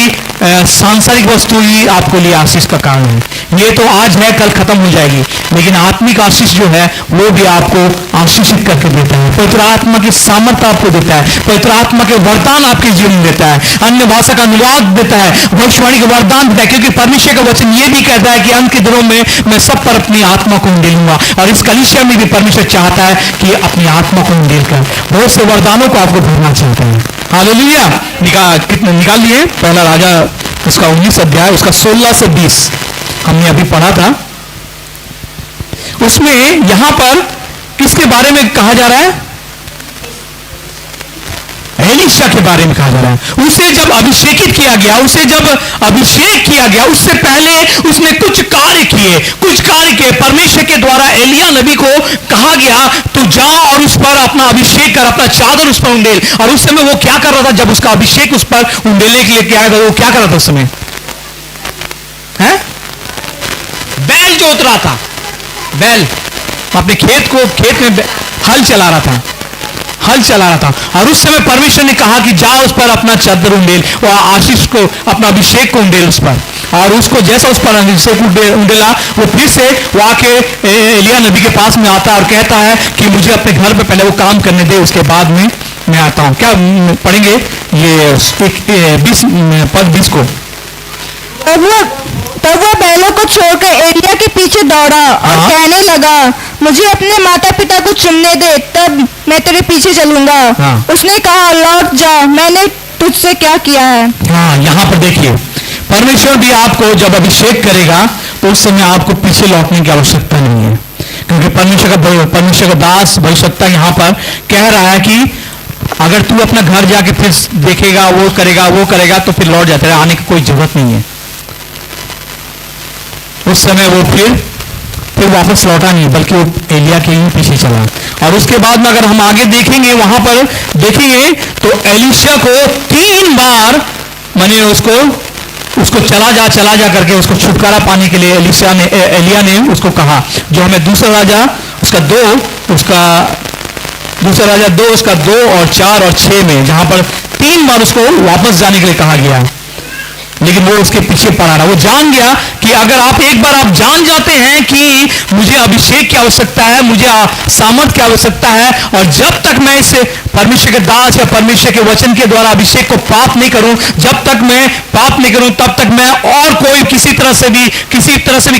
सांसारिक वस्तु ही आपको लिए आशीष का कारण है। ये तो आज है, कल खत्म हो जाएगी, लेकिन आत्मिक आशीष जो है वो भी आपको आशीषित करके देता है। पवित्र आत्मा की सामर्थ्य आपको देता है, पवित्र आत्मा के वरदान आपके जीवन में देता है, अन्य भाषा का अनुवाद देता है, भविष्यवाणी का वरदान देता है। क्योंकि परमेश्वर का वचन ये भी कहता है कि अंत के दिनों में मैं सब पर अपनी आत्मा को उंडेलूंगा। और इस कलीसिया में भी परमेश्वर चाहता है कि अपनी आत्मा को उंडेलकर बहुत से वरदानों को आपको भरना चाहता है। हालेलुया। निकाल लिए पहला राजा उसका 19 अध्याय, उसका 16 से 20 हमने अभी पढ़ा था। उसमें यहां पर किसके बारे में कहा जा रहा है? एलीशा के बारे में कहा जा रहा है। उसे जब अभिषेकित किया गया, उससे पहले उसने कुछ कार्य किए। परमेश्वर के द्वारा एलिया नबी को कहा गया, तू जा और उस पर अपना अभिषेक कर, अपना चादर उस पर उंडेल। और उस समय वो क्या कर रहा था? जब उसका अभिषेक उस पर उंडेलने के लिए क्या है, वो क्या कर रहा था उस समय? बैल जोत रहा था। बैल अपने खेत में हल चला रहा था। और उस समय परमेश्वर ने कहा कि जा उस पर अपना चादर उंडेल, और आशीष को, अपना अभिषेक को उंडेल उस पर। और उसको जैसा उस पर अभिषेक उंडेला, वो फिर से वो आके एलिया नबी के पास में आता है और कहता है कि मुझे अपने घर पे पहले वो काम करने दे, उसके बाद में मैं आता हूं। क्या पढ़ेंगे ये 20 को? तब वो बैलों को छोड़कर एलिया के पीछे दौड़ा और हाँ। कहने लगा, मुझे अपने माता पिता को चुनने दे, तब मैं तेरे पीछे चलूंगा। हाँ। उसने कहा, लौट जा, मैंने तुझसे क्या किया है। हाँ, यहाँ पर देखिए, परमेश्वर भी आपको जब अभिषेक करेगा तो उस समय आपको पीछे लौटने की आवश्यकता नहीं है, क्योंकि परमेश्वर का दास भविष्यवक्ता यहाँ पर कह रहा है कि अगर तू अपना घर जाके फिर देखेगा, वो करेगा तो फिर लौट जाता है, आने की कोई जरूरत नहीं है। उस समय वो फिर वापस लौटा नहीं, बल्कि वो एलिया के ही पीछे चला। और उसके बाद में अगर हम आगे देखेंगे, वहां पर देखेंगे तो एलीशा को 3 बार माने उसको चला जा करके उसको छुटकारा पाने के लिए एलिया ने उसको कहा, जो हमें दूसरा राजा उसका 2 और 4 और 6 में, जहां पर 3 बार उसको वापस जाने के लिए कहा गया, लेकिन वो उसके पीछे पड़ा रहा। वो जान गया कि अगर एक बार आप जान जाते हैं कि मुझे अभिषेक की आवश्यकता है, मुझे सामर्थ की आवश्यकता है, और जब तक मैं इस परमेश्वर के दास या परमेश्वर के वचन के द्वारा अभिषेक को प्राप्त नहीं करूं, जब तक मैं प्राप्त नहीं करूं, तब तक मैं और कोई किसी तरह से भी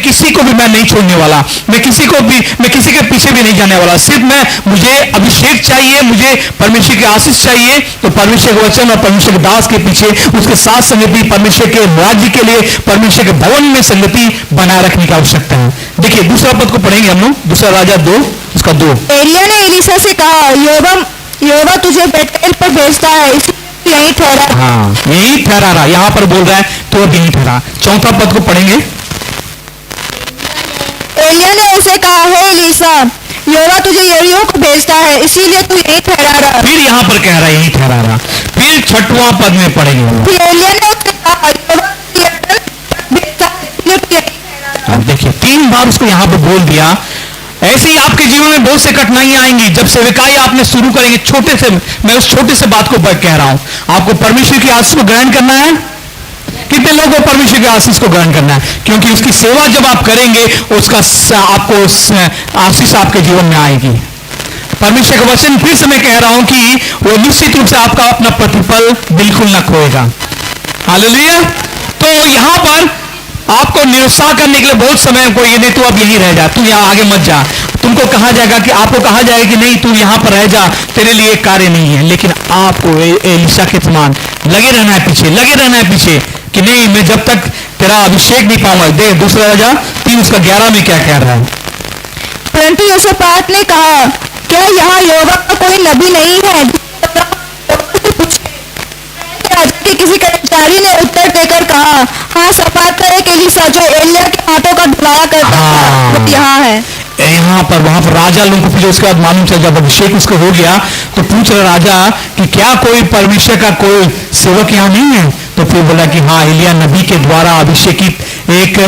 किसी को भी मैं नहीं छोड़ने वाला, मैं किसी के पीछे भी नहीं जाने वाला। सिर्फ मुझे अभिषेक चाहिए, मुझे परमेश्वर की आशीष चाहिए, तो परमेश्वर के वचन और परमेश्वर के दास के पीछे उसके साथ संगति, परमेश्वर के राज्य के लिए परमेश्वर के भवन में संगति बनाए रखने की आवश्यकता है। देखिए दूसरा पद को पढ़ेंगे हम लोग, दूसरा राजा 2 उसका 2। एलिया ने एलीशा से कहा, यहोवा तुझे बेतेल पर भेजता है, इसलिए यहीं ठहरा। हाँ, यही ठहरा रहा, यहाँ पर बोल रहा है तो अब यहीं ठहरा। चौथा पद को पढ़ेंगे। एलिया ने उसे कहा, हे एलीशा, यहोवा तुझे यरीहो को भेजता है, इसीलिए तू यहीं ठहरा रहा। फिर यहाँ पर कह रहा है यहीं ठहरा रहा। फिर 6वां पद में पढ़ेंगे। फिर एलिया ने उसे कहा, यहोवा तुझे यरीहो को भेजता है, इसलिए तू यहीं ठहरा रहा। अब देखिए 3 बार उसको यहाँ पर बोल दिया। ऐसे ही आपके जीवन में बहुत से कठिनाइयां आएंगी जब सेवकाई आपने शुरू करेंगे। मैं उस छोटे से बात को कह रहा हूं, आपको परमेश्वर की आशीष को ग्रहण करना है। कितने लोगों को परमेश्वर की आशीष को ग्रहण करना है? क्योंकि उसकी सेवा जब आप करेंगे, उसका आपको आशीष आपके जीवन में आएगी। परमेश्वर का वचन फिर से मैं कह रहा हूं कि वो निश्चित रूप से आपका अपना प्रतिफल बिल्कुल न खोएगा। हालेलुया। तो यहां पर आपको निरुत्साह करने के लिए बहुत समय कोई नहीं, तू अब यहीं रह जा, तू यहाँ आगे मत जा। तुमको कहा जाएगा कि आपको कहा जाएगा कि नहीं, तू यहाँ पर रह जा, तेरे लिए कार्य नहीं है। लेकिन आपको एलीशा के समान लगे रहना है पीछे कि नहीं, मैं जब तक तेरा अभिषेक नहीं पाऊंगा। देख दूसरा राजा 3 उसका 11 में क्या कह रहा है। परंतु यहोशापात ने कहा, क्या यहाँ यहोवा का कोई नबी नहीं है? राजा के किसी कर्मचारी ने उत्तर देकर कहा, हाँ, सपात का एक एलीशा जो एलिया के हाथों का धुलाया करता था, वो यहाँ है। वहां पर राजा लोगों को फिर उसके बाद मालूम चला, जब अभिषेक उसको हो गया तो पूछ रहा राजा कि क्या कोई परमेश्वर का कोई सेवक यहाँ नहीं है? तो फिर बोला कि हाँ, एलिया नबी के द्वारा अभिषेकित एक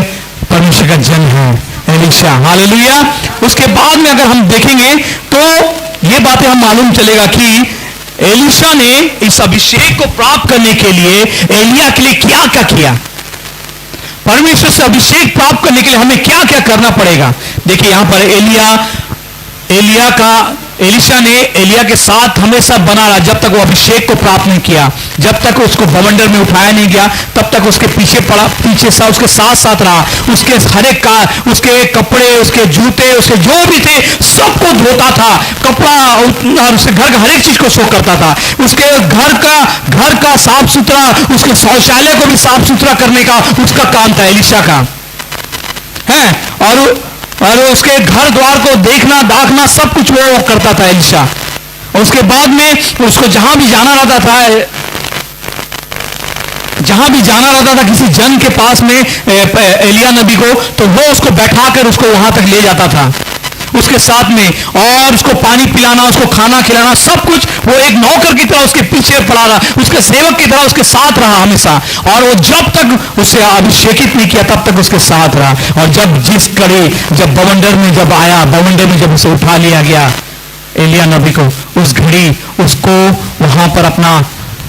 परमेश्वर का जन है, एलीशा। हालेलुया। उसके बाद में अगर हम देखेंगे तो ये बातें हम मालूम चलेगा कि एलीशा ने इस अभिषेक को प्राप्त करने के लिए एलिया के लिए क्या क्या किया। परमेश्वर से अभिषेक प्राप्त करने के लिए हमें क्या क्या करना पड़ेगा। देखिए यहां पर एलीशा ने एलिया के साथ हमेशा बना रहा जब तक वो अभिषेक को प्राप्त नहीं किया, जब तक उसको बवंडर में उठाया नहीं गया, तब तक उसके पीछे उसके साथ रहा। उसके हर एक का, उसके कपड़े, उसके जूते, उसके जो भी थे सबको धोता था, कपड़ा और उसके घर का हर एक चीज को शो करता था। उसके घर का साफ सुथरा, उसके शौचालय को भी साफ सुथरा करने का उसका काम था एलीशा का है। और उसके घर द्वार को देखना दाखना सब कुछ वो करता था एलीशा। उसके बाद में उसको जहां भी जाना रहता था किसी जन के पास में एलिया नबी को, तो वो उसको बैठाकर उसको वहां तक ले जाता था उसके साथ में, और उसको पानी पिलाना, उसको खाना खिलाना, सब कुछ वो एक नौकर की तरह उसके पीछे पड़ा रहा, उसके सेवक की तरह उसके साथ रहा हमेशा। और वो जब तक उसे अभिषेकित नहीं किया तब तक उसके साथ रहा। और जब बवंडर में जब उसे उठा लिया गया एलिया नबी को, उस घड़ी उसको वहां पर अपना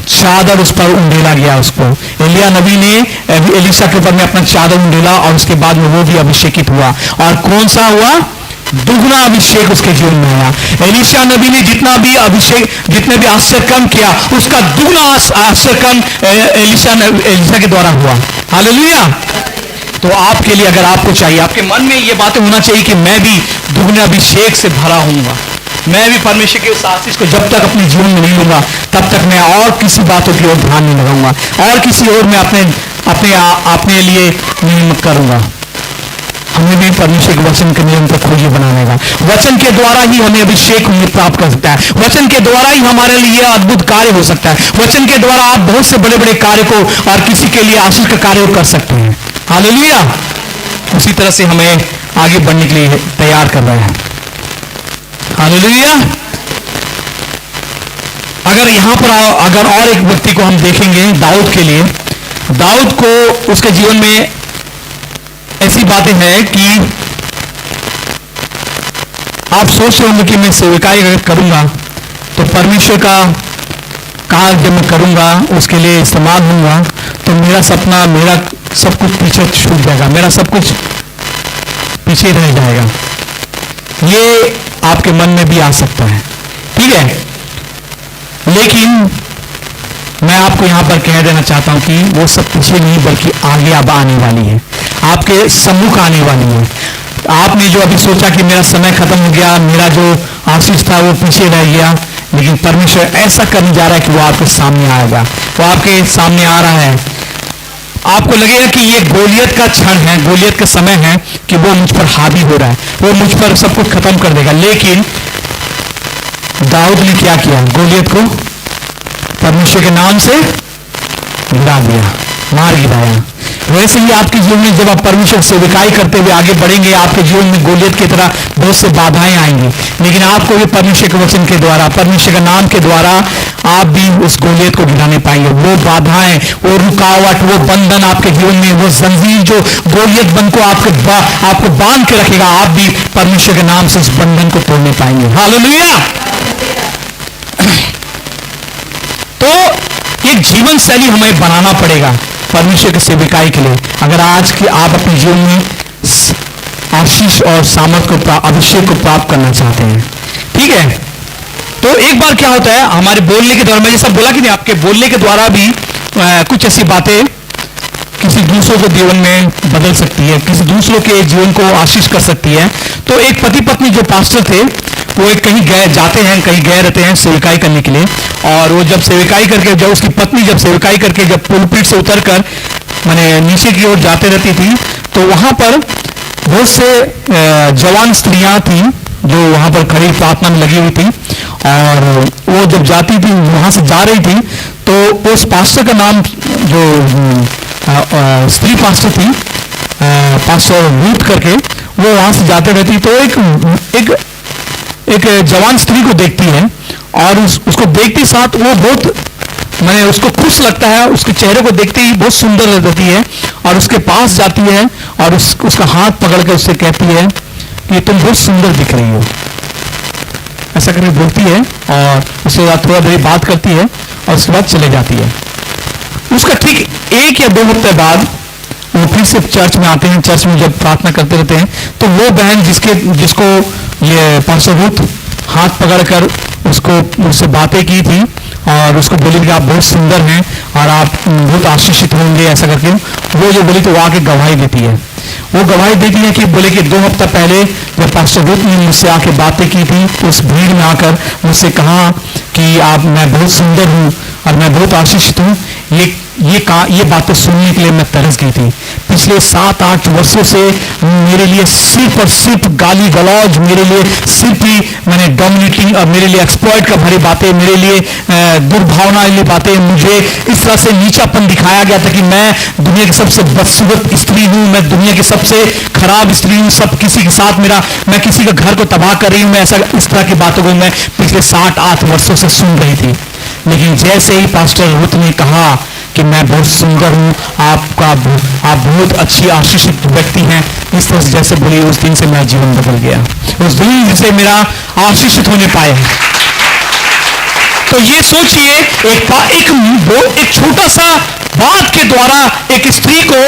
चादर उस पर उंडेला गया। उसको एलिया नबी ने एलीशा के ऊपर में अपना चादर उंडेला, और उसके बाद में वो भी अभिषेकित हुआ। और कौन सा हुआ? दुगना अभिषेक उसके जीवन में आया। एलीशा नबी ने जितने भी आश्चर्य काम किया, उसका दुगना आश्चर्य काम एलीशा के द्वारा हुआ। हालेलुया। तो आपके लिए, अगर आपको चाहिए, आपके मन में ये बातें होना चाहिए कि मैं भी दुगने अभिषेक से भरा हूँगा, मैं भी परमेश्वर के उस आशीष को जब तक अपने जीवन में नहीं लूंगा तब तक मैं और किसी बातों की ओर ध्यान नहीं लगाऊंगा, और किसी और मैं अपने लिए नहीं करूंगा। हमें भी परमेश्वर के वचन के नियम को खोजी बनाने का, वचन के द्वारा ही हमें अभिषेक प्राप्त कर सकता है, वचन के द्वारा ही हमारे लिए अद्भुत कार्य हो सकता है, वचन के द्वारा आप बहुत से बड़े बड़े कार्य को और किसी के लिए आशीष का कार्य कर सकते हैं। हालेलुया। उसी तरह से हमें आगे बढ़ने के लिए तैयार कर रहे हैं। हालेलुया। अगर यहां पर अगर और एक व्यक्ति को हम देखेंगे, दाऊद के लिए, दाऊद को उसके जीवन में ऐसी बातें हैं कि आप सोच रहे होंगे कि मैं सेवकाई अगर करूंगा तो परमेश्वर का कार्य जब मैं करूंगा, उसके लिए इस्तेमाल होऊंगा, तो मेरा सपना, मेरा सब कुछ पीछे छूट जाएगा, मेरा सब कुछ पीछे रह जाएगा। ये आपके मन में भी आ सकता है, ठीक है। लेकिन मैं आपको यहां पर कह देना चाहता हूं कि वो सब पीछे नहीं बल्कि आगे अब आने वाली है, आपके सम्मुख आने वाली है। आपने जो अभी सोचा कि मेरा समय खत्म हो गया, मेरा जो आशीष था वो पीछे रह गया, लेकिन परमेश्वर ऐसा करने जा रहा है कि वो आपके सामने आएगा, वो आपके सामने आ रहा है। आपको लगेगा कि ये गोलियत का क्षण है, गोलियत का समय है कि वो मुझ पर हावी हो रहा है, वो मुझ पर सब कुछ खत्म कर देगा। लेकिन दाऊद ने क्या किया? गोलियत को परमेश्वर के नाम से गिरा दिया, मार गिराया। वैसे ही आपके जीवन में जब आप परमेश्वर से सेवकाई करते हुए आगे बढ़ेंगे, आपके जीवन में गोलियत की तरह बहुत से बाधाएं आएंगी, लेकिन आपको भी परमेश्वर के वचन के द्वारा, परमेश्वर के नाम के द्वारा आप भी उस गोलियत को गिराने पाएंगे। वो बाधाएं, वो रुकावट, वो बंधन आपके जीवन में, वो जंजीर जो गोलियत बन को आपको बांध के रखेगा, आप भी परमेश्वर के नाम से उस बंधन को तोड़ने पाएंगे। हालेलुया। तो एक जीवन शैली हमें बनाना पड़ेगा परमेश्वर के सेवकाई के लिए, अगर आज की आप अपने जीवन में आशीष और सामर्थ को, अभिषेक को प्राप्त करना चाहते हैं, ठीक है। तो एक बार क्या होता है, हमारे बोलने के द्वारा, मैं ये सब बोला कि नहीं, आपके बोलने के द्वारा भी कुछ ऐसी बातें किसी दूसरों के जीवन में बदल सकती है, किसी दूसरों के जीवन को आशीष कर सकती है। तो एक पति पत्नी जो पास्टर थे, वो एक कहीं गए जाते हैं, कहीं गए रहते हैं सेवकाई करने के लिए, और वो जब सेवकाई करके, जब उसकी पत्नी जब सेवकाई करके जब पुलपिट से उतरकर माने नीचे की ओर जाते रहती थी, तो वहां पर बहुत से जवान स्त्रियां थी जो वहां पर खड़ी प्रार्थना में लगी हुई थी, और वो जब जाती थी, वहां से जा रही थी, तो उस पास्टर का नाम, जो स्त्री पास्टर थी, पास्टर रूथ करके, वो वहां से जाते रहती, तो एक जवान स्त्री को देखती है, और उसको देखते साथ वो बहुत मैंने उसको खुश लगता है, उसके चेहरे को देखते ही बहुत सुंदर लगती है, और उसके पास जाती है और उसका हाथ पकड़ के उससे कहती है कि तुम बहुत सुंदर दिख रही हो, ऐसा करके बोलती है, और उसके बाद थोड़ा देर बात करती है, और उसके बाद चले जाती है। उसका ठीक 1 या 2 हफ्ते बाद वो फिर से चर्च में आते हैं, चर्च में जब प्रार्थना करते रहते हैं, तो वो बहन जिसको ये पास्टर रूथ हाथ पकड़कर उससे बातें की थी, और उसको बोली कि आप बहुत सुंदर हैं और आप बहुत आशीषित होंगे, ऐसा करके वो जो बोली, तो वो आके गवाही देती है। वो गवाही देती है कि बोले कि 2 हफ्ता पहले जब पास्टर रूथ ने मुझसे आके बातें की थी, उस भीड़ में आकर मुझसे कहा कि मैं बहुत सुंदर हूँ और मैं बहुत आशीषित हूँ, ये बातें सुनने के लिए मैं तरस गई थी। पिछले 7-8 वर्षों से मेरे लिए सिर्फ और सिर्फ गाली गलौज, मेरे लिए सिर्फ ही मैंने डोमिनेटिंग और मेरे लिए एक्सप्लॉइट का भरी बातें, मेरे लिए दुर्भावना वाली बातें, मुझे इस तरह से नीचापन दिखाया गया था कि मैं दुनिया की सबसे बदसूरत स्त्री हूँ, मैं दुनिया की सबसे खराब स्त्री हूँ, सब किसी के साथ मैं किसी का घर को तबाह कर रही हूँ, मैं ऐसा, इस तरह की बातों को मैं पिछले 7-8 वर्षों से सुन रही थी। लेकिन जैसे ही पास्टर रूथ ने कहा कि मैं बहुत सुंदर हूँ, आप बहुत अच्छी आशीषित व्यक्ति हैं, इस तरह से जैसे बोली, उस दिन से मेरा जीवन बदल गया, उस दिन से मेरा आशीषित होने पाए। तो ये सोचिए, एक छोटा सा बात के द्वारा एक स्त्री को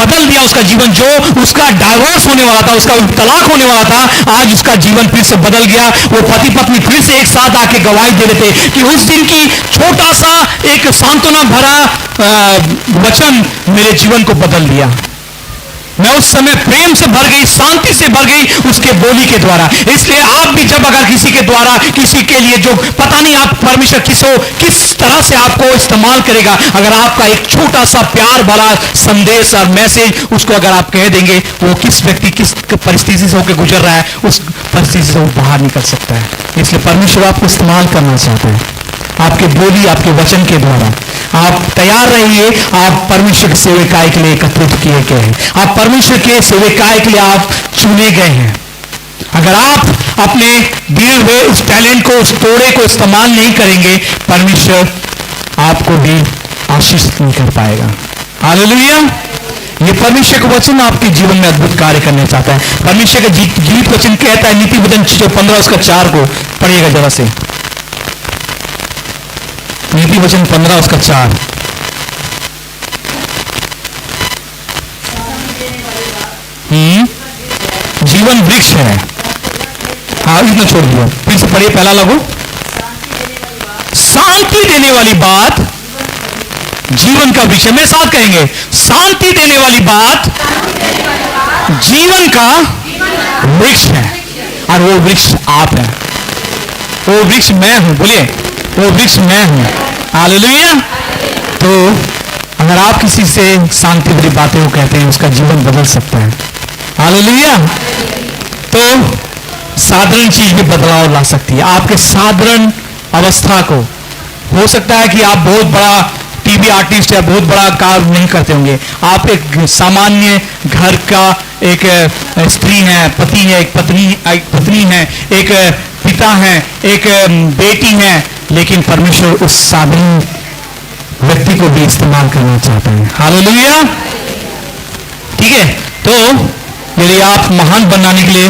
बदल दिया उसका जीवन। जो उसका डाइवोर्स होने वाला था, उसका तलाक होने वाला था, आज उसका जीवन फिर से बदल गया। वो पति पत्नी फिर से एक साथ आके गवाही दे रहे थे कि उस दिन की छोटा सा एक सांत्वना भरा वचन मेरे जीवन को बदल दिया। मैं उस समय प्रेम से भर गई, शांति से भर गई उसके बोली के द्वारा। इसलिए आप भी जब अगर किसी के द्वारा, किसी के लिए जो पता नहीं आप परमेश्वर किस तरह से आपको इस्तेमाल करेगा, अगर आपका एक छोटा सा प्यार भरा संदेश और मैसेज उसको अगर आप कह देंगे, वो किस व्यक्ति किस परिस्थिति से होकर गुजर रहा है, उस परिस्थिति से वो बाहर निकल सकता है। इसलिए परमेश्वर आपको इस्तेमाल करना चाहता है आपके बोली, आपके वचन के द्वारा। आप तैयार रहिए, आप परमेश्वर के सेवकाई के लिए एकत्रित किए गए हैं, आप परमेश्वर के सेवकाई के लिए आप चुने गए हैं। अगर आप अपने दिए हुए उस टैलेंट को, उस तोड़े को इस्तेमाल नहीं करेंगे, परमेश्वर आपको भी आशीष नहीं कर पाएगा। हालेलुया। ये परमेश्वर का वचन आपके जीवन में अद्भुत कार्य करना चाहता है। परमेश्वर का जीवित वचन कहता है, नीति वचन 15:4 को पढ़िएगा जरा से। नीति वचन 15:4। जीवन वृक्ष है। हाँ, इतना छोड़ दिया, फिर से पढ़िए, पहला लगो। शांति देने वाली बात जीवन का वृक्ष है। मेरे साथ कहेंगे, शांति देने वाली बात जीवन का वृक्ष है। और वो वृक्ष आप हैं, वो वृक्ष मैं हूं। बोलिए, वो वृक्ष मैं हूं। हालेलुया। तो अगर आप किसी से शांति भरी बातें वो कहते हैं, उसका जीवन बदल सकता है। हालेलुया। तो साधारण चीज में बदलाव ला सकती है आपके साधारण अवस्था को। हो सकता है कि आप बहुत बड़ा टीवी आर्टिस्ट या बहुत बड़ा काम नहीं करते होंगे, आप एक सामान्य घर का एक स्त्री है, पति है, एक पत्नी है, एक पिता है, एक बेटी है, लेकिन परमेश्वर उस साधारण व्यक्ति को भी इस्तेमाल करना चाहता है। हालेलुया। ठीक है। तो यदि आप महान बनाने के लिए,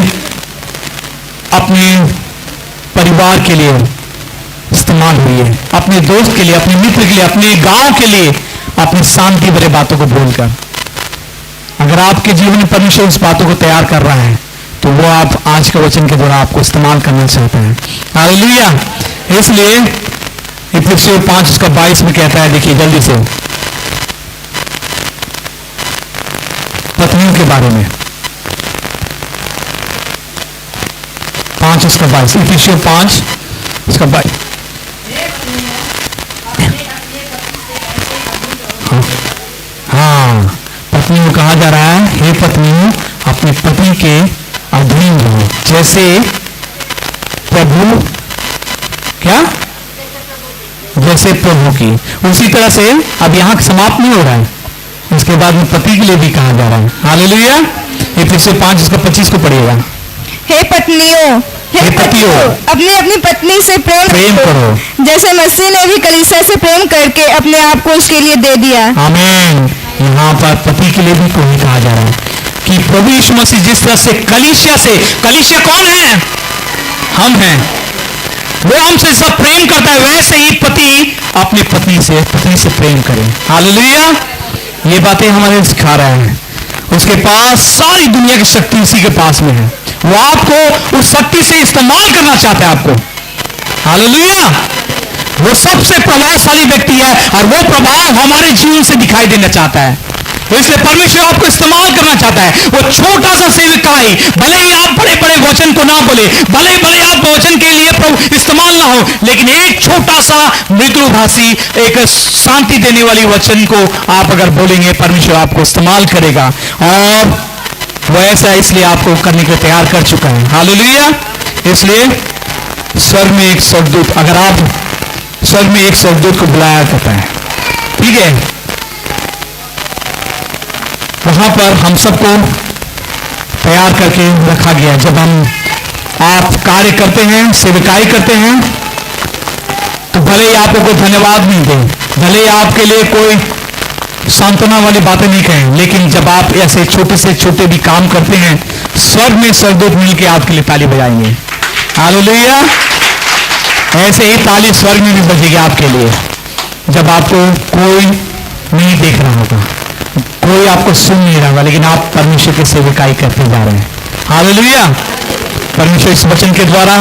अपने परिवार के लिए इस्तेमाल हुई है, अपने दोस्त के लिए, अपने मित्र के लिए, अपने गांव के लिए, अपनी शांति भरे बातों को बोलकर, अगर आपके जीवन में परमेश्वर उस बातों को तैयार कर रहा है, तो वो आप आज के वचन के द्वारा आपको इस्तेमाल करना चाहते हैं। हालेलुया। इसलिए इफिसियों 5:22 में कहता है, देखिए जल्दी से, पत्नियों के बारे में। 5:22, इफिसियों 5:22। हाँ, पत्नी को कहा जा रहा है, हे पत्नियों अपने पति के अधीन रहो, जैसे प्रभु, क्या, जैसे प्रभु की। उसी तरह से अब यहां समाप्त नहीं हो रहा है, इसके बाद में पति के लिए भी कहा जा रहा है। हालेलुया। इफिसियों 5:25 को पढ़िएगा। हे पत्नियों, हे पतियों, अपनी अपनी पत्नी से प्रेम करो, जैसे मसीह ने भी कलीसिया से प्रेम करके अपने आप को उसके लिए दे दिया। आमीन। यहाँ पर पति के लिए भी कोई कहा जा रहा है कि प्रभु यीशु मसीह जिस तरह से कलीसिया कौन है? हम हैं। वो हमसे सब प्रेम करता है, वैसे ही पति अपनी पत्नी से प्रेम करे। हालेलुया। ये बातें हमारे सिखा रहा है। उसके पास सारी दुनिया की शक्ति उसी के पास में है, वो आपको उस शक्ति से इस्तेमाल करना चाहता है आपको। हालेलुया। वो सबसे प्रभावशाली व्यक्ति है और वो प्रभाव हमारे जीवन से दिखाई देना चाहता है। तो इसलिए परमेश्वर आपको इस्तेमाल करना चाहता है। वो छोटा सा सेवकाई, भले ही आप बड़े बड़े वचन को ना बोले, भले भले आप वचन के लिए इस्तेमाल ना हो, लेकिन एक छोटा सा मृदुभाषी, एक शांति देने वाली वचन को आप अगर बोलेंगे, परमेश्वर आपको इस्तेमाल करेगा। और वो ऐसा इसलिए आपको करने के लिए तैयार कर चुका है। हालेलुया। इसलिए स्वर्ग में एक स्वर्गदूत, अगर आप स्वर्ग में एक स्वर्गदूत को बुलाया जाता है, ठीक है, वहां पर हम सबको तैयार करके रखा गया। जब आप कार्य करते हैं, सेवकाई करते हैं, तो भले ही आपको कोई धन्यवाद नहीं दे, भले ही आपके लिए कोई सांत्वना वाली बातें नहीं कहें, लेकिन जब आप ऐसे छोटे से छोटे भी काम करते हैं, स्वर्ग में स्वर्गदूत मिलकर आपके लिए ताली बजाएंगे। हालेलुया। ऐसे ही ताली स्वर्ग में भी बजेगी आपके लिए, जब आपको कोई नहीं देख रहा होगा, कोई आपको सुन नहीं रहा, लेकिन आप परमेश्वर की सेवकाई करते जा रहे हैं। हालेलुया। परमेश्वर इस वचन के द्वारा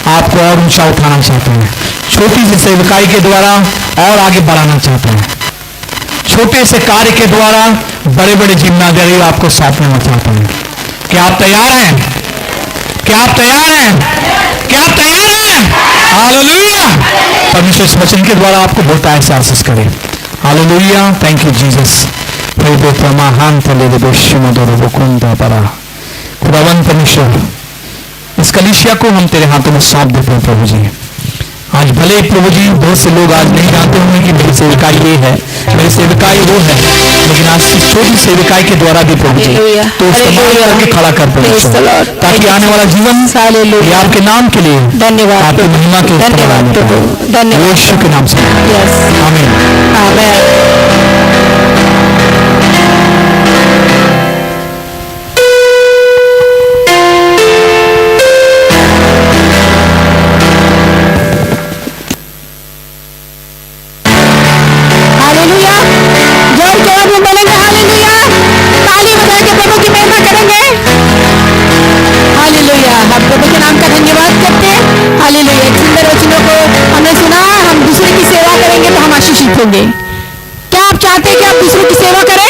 आपको और ऊंचा उठाना चाहते हैं। छोटी सी सेवकाई के द्वारा और आगे बढ़ाना चाहते हैं। छोटे से कार्य के द्वारा बड़े बड़े जिम्मेदारी आपको सौंपना चाहते हैं। क्या आप तैयार हैं? क्या आप तैयार हैं? क्या आप तैयार हैं? हालेलुया। परमेश्वर इस वचन के द्वारा आपको बहुत ऐसे आशीष करे। हालेलुया। Thank you Jesus. खुदावन परमेश्वर, इस कलीसिया को हम तेरे हाथों में सौंप देते हैं प्रभु जी। आज भले प्रभु जी बहुत से लोग आज नहीं जानते होंगे कि मेरी सेविकाई ये है, मेरी सेविकाई वो है, लेकिन आज इस छोटी सेविकाई के द्वारा भी प्रभु जी तो इस्तेमाल करके खड़ा कर परमेश्वर, ताकि आने वाला जीवन ये आपके नाम के लिए, धन्यवाद आपकी महिमा के धन्यवाद प्रभु, धन्यवाद यीशु के नाम से आमीन। हालेलुया। जोर के बाद में बोलेंगे हालेलुया। ताली बजा के प्रभु की महिमा करेंगे। हालेलुया। हम प्रभु के नाम का धन्यवाद करते हैं। हालेलुया। एक सुंदर वचनों को हमने सुना, हम दूसरे की सेवा करेंगे तो हम आशीषित होंगे। क्या आप चाहते हैं कि आप दूसरों की सेवा करें?